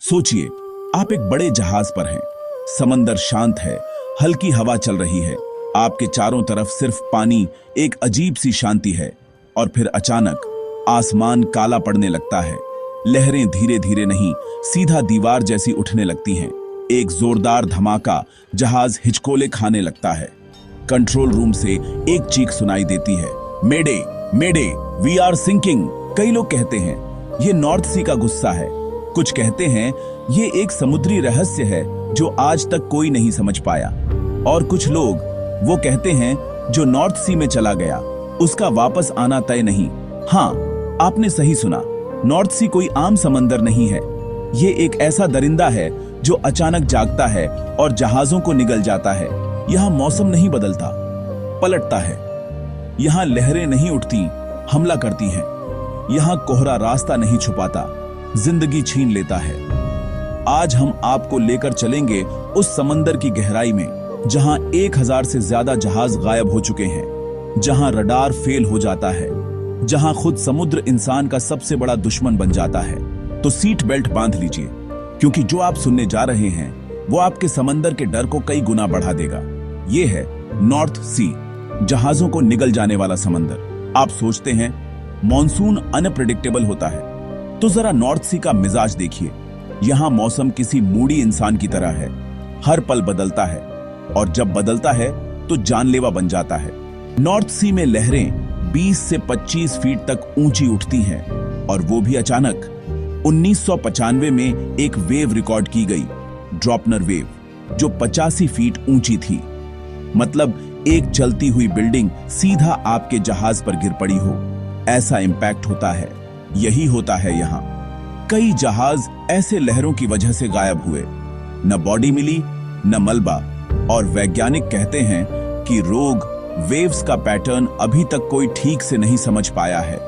सोचिए, आप एक बड़े जहाज पर हैं। समंदर शांत है, हल्की हवा चल रही है, आपके चारों तरफ सिर्फ पानी, एक अजीब सी शांति है। और फिर अचानक आसमान काला पड़ने लगता है। लहरें धीरे धीरे नहीं, सीधा दीवार जैसी उठने लगती हैं। एक जोरदार धमाका, जहाज हिचकोले खाने लगता है। कंट्रोल रूम से एक चीख सुनाई देती है, मेडे मेडे, वी आर सिंकिंग। कई लोग कहते हैं ये नॉर्थ सी का गुस्सा है, कुछ कहते हैं ये एक समुद्री रहस्य है जो आज तक कोई नहीं समझ पाया, और कुछ लोग वो कहते हैं जो नॉर्थ सी में चला गया उसका वापस आना तय नहीं। हाँ, आपने सही सुना, नॉर्थ सी कोई आम समंदर नहीं है। ये एक ऐसा दरिंदा है जो अचानक जागता है और जहाजों को निगल जाता है। यहाँ मौसम नहीं बदलता, पलटता है। यहाँ लहरें नहीं उठती, हमला करती हैं। यहाँ कोहरा रास्ता नहीं छुपाता, जिंदगी छीन लेता है। आज हम आपको लेकर चलेंगे उस समंदर की गहराई में जहां 1000 से ज्यादा जहाज गायब हो चुके हैं, जहां रडार फेल हो जाता है, जहां खुद समुद्र इंसान का सबसे बड़ा दुश्मन बन जाता है। तो सीट बेल्ट बांध लीजिए, क्योंकि जो आप सुनने जा रहे हैं वो आपके समंदर के डर को कई गुना बढ़ा देगा। ये है नॉर्थ सी, जहाजों को निगल जाने वाला समंदर। आप सोचते हैं मॉनसून अनप्रेडिक्टेबल होता है, तो जरा नॉर्थ सी का मिजाज देखिए। यहां मौसम किसी मूडी इंसान की तरह है, हर पल बदलता है, और जब बदलता है तो जानलेवा बन जाता है। नॉर्थ सी में लहरें 20 से 25 फीट तक ऊंची उठती हैं, और वो भी अचानक। 1995 में एक वेव रिकॉर्ड की गई, ड्रॉपनर वेव, जो 85 फीट ऊंची थी। मतलब एक चलती हुई बिल्डिंग सीधा आपके जहाज पर गिर पड़ी हो, ऐसा इंपैक्ट होता है। यही होता है यहाँ। कई जहाज ऐसे लहरों की वजह से गायब हुए, न बॉडी मिली न मलबा, और वैज्ञानिक कहते हैं कि रोग वेव्स का पैटर्न अभी तक कोई ठीक से नहीं समझ पाया है।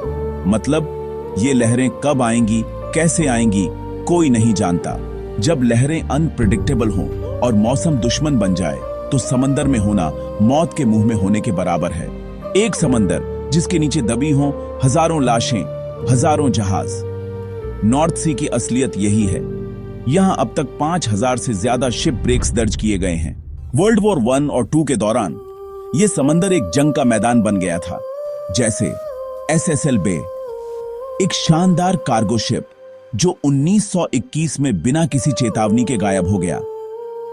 मतलब ये लहरें कब आएंगी, कैसे आएंगी, कोई नहीं जानता। जब लहरें अनप्रेडिक्टेबल हों और मौसम दुश्मन बन जाए तो समंदर में होना मौत के मुंह में होने के बराबर है। एक समंदर जिसके नीचे दबी हों हजारों लाशें, हजारों जहाज। नॉर्थ सी की असलियत यही है। यहां अब तक 5000 से ज्यादा शिप ब्रेक्स दर्ज किए गए हैं। वर्ल्ड वॉर 1 और 2 के दौरान यह समंदर एक जंग का मैदान बन गया था। जैसे SSL बे, एक शानदार कार्गो शिप जो 1921 में बिना किसी चेतावनी के गायब हो गया।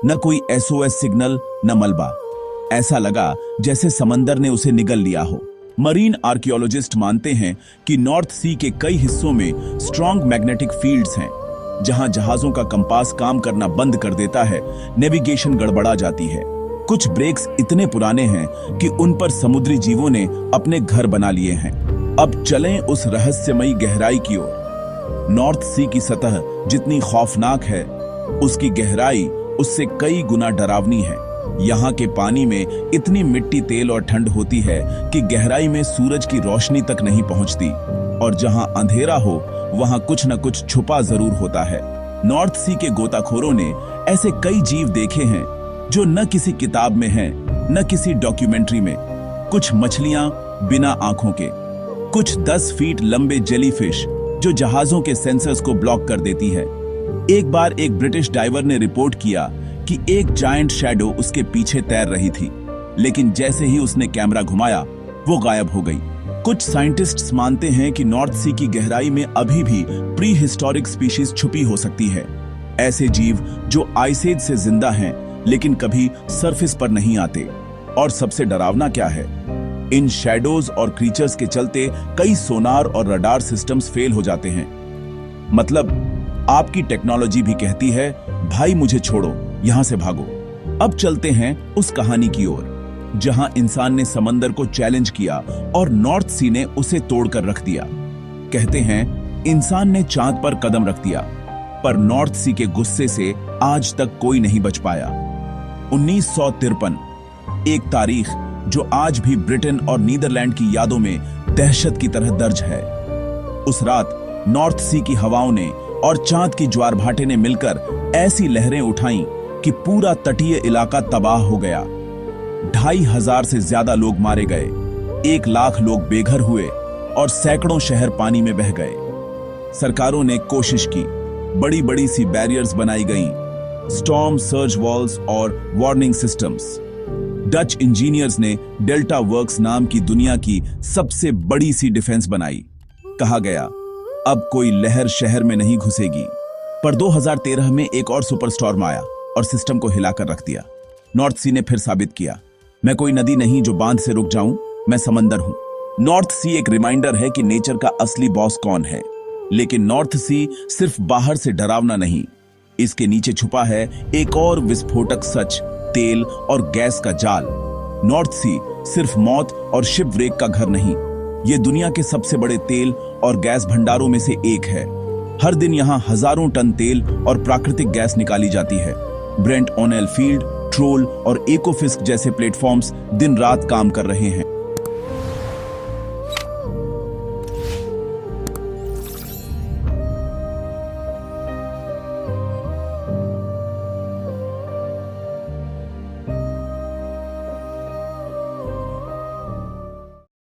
न कोई SOS सिग्नल, न मलबा। ऐसा लगा जैसे समंदर ने उसे निगल लिया हो। मरीन आर्कियोलॉजिस्ट मानते हैं कि नॉर्थ सी के कई हिस्सों में स्ट्रॉन्ग मैग्नेटिक फील्ड्स हैं, जहां जहाजों का कंपास काम करना बंद कर देता है, नेविगेशन गड़बड़ा जाती है। कुछ ब्रेक्स इतने पुराने हैं कि उन पर समुद्री जीवों ने अपने घर बना लिए हैं। अब चलें उस रहस्यमयी गहराई की ओर। नॉर्थ सी की सतह जितनी खौफनाक है, उसकी गहराई उससे कई गुना डरावनी है। यहाँ के पानी में इतनी मिट्टी, तेल और ठंड होती है कि गहराई में सूरज की रोशनी तक नहीं पहुंचती, और जहां अंधेरा हो वहां कुछ न कुछ छुपा जरूर होता है। नॉर्थ सी के गोताखोरों ने ऐसे कई जीव देखे हैं जो न किसी किताब में हैं, न किसी डॉक्यूमेंट्री में। कुछ मछलियां बिना आंखों के, कुछ 10 फीट लंबे जेलीफिश जो जहाजों के सेंसर्स को ब्लॉक कर देती है। एक बार एक ब्रिटिश डाइवर ने रिपोर्ट किया कि एक जायंट शैडो उसके पीछे तैर रही थी, लेकिन जैसे ही उसने कैमरा घुमाया वो गायब हो गई। कुछ साइंटिस्ट्स मानते हैं कि नॉर्थ सी की गहराई में अभी भी प्री हिस्टोरिक स्पीशीज छुपी हो सकती है। ऐसे जीव जो आइस एज से जिंदा हैं लेकिन कभी सरफेस पर नहीं आते। और सबसे डरावना क्या है, इन शैडोज और क्रीचर्स के चलते कई सोनार और रडार सिस्टम्स फेल हो जाते हैं। मतलब आपकी टेक्नोलॉजी भी कहती है भाई मुझे छोड़ो, यहां से भागो। अब चलते हैं उस कहानी की ओर जहां इंसान ने समंदर को चैलेंज किया और नॉर्थ सी ने उसे तोड़कर रख दिया। कहते हैं इंसान ने चांद पर कदम रख दिया, पर नॉर्थ सी के गुस्से से आज तक कोई नहीं बच पाया। 1953, एक तारीख जो आज भी ब्रिटेन और नीदरलैंड की यादों में दहशत की तरह दर्ज है। उस रात नॉर्थ सी की हवाओं ने और चांद की ज्वार भाटे ने मिलकर ऐसी लहरें उठाईं कि पूरा तटीय इलाका तबाह हो गया। 2500 से ज्यादा लोग मारे गए, 1 लाख लोग बेघर हुए और सैकड़ों शहर पानी में बह गए। सरकारों ने कोशिश की, बड़ी बड़ी सी बैरियर्स बनाई गईं, स्टॉर्म सर्ज वॉल्स और वार्निंग सिस्टम्स। डच इंजीनियर्स ने डेल्टा वर्क्स नाम की दुनिया की सबसे बड़ी सी डिफेंस बनाई। कहा गया अब कोई लहर शहर में नहीं घुसेगी। पर 2013 में एक और सुपर स्टॉर्म आया और सिस्टम को हिलाकर रख दिया। नॉर्थ सी ने फिर साबित किया, मैं कोई नदी नहीं जो बांध से रुक जाऊं, मैं समंदर हूं। नॉर्थ सी एक रिमाइंडर है कि नेचर का असली बॉस कौन है। लेकिन नॉर्थ सी सिर्फ बाहर से डरावना नहीं, इसके नीचे छुपा है एक और विस्फोटक सच, तेल और गैस का जाल। नॉर्थ सी सिर्फ मौत और शिपव्रेक का घर नहीं, ये दुनिया के सबसे बड़े तेल और गैस भंडारों में से एक है। हर दिन यहां हजारों टन तेल और प्राकृतिक गैस निकाली जाती है। ब्रेंट ओनेल फील्ड, ट्रोल और एकोफिस्क जैसे प्लेटफॉर्म्स दिन रात काम कर रहे हैं।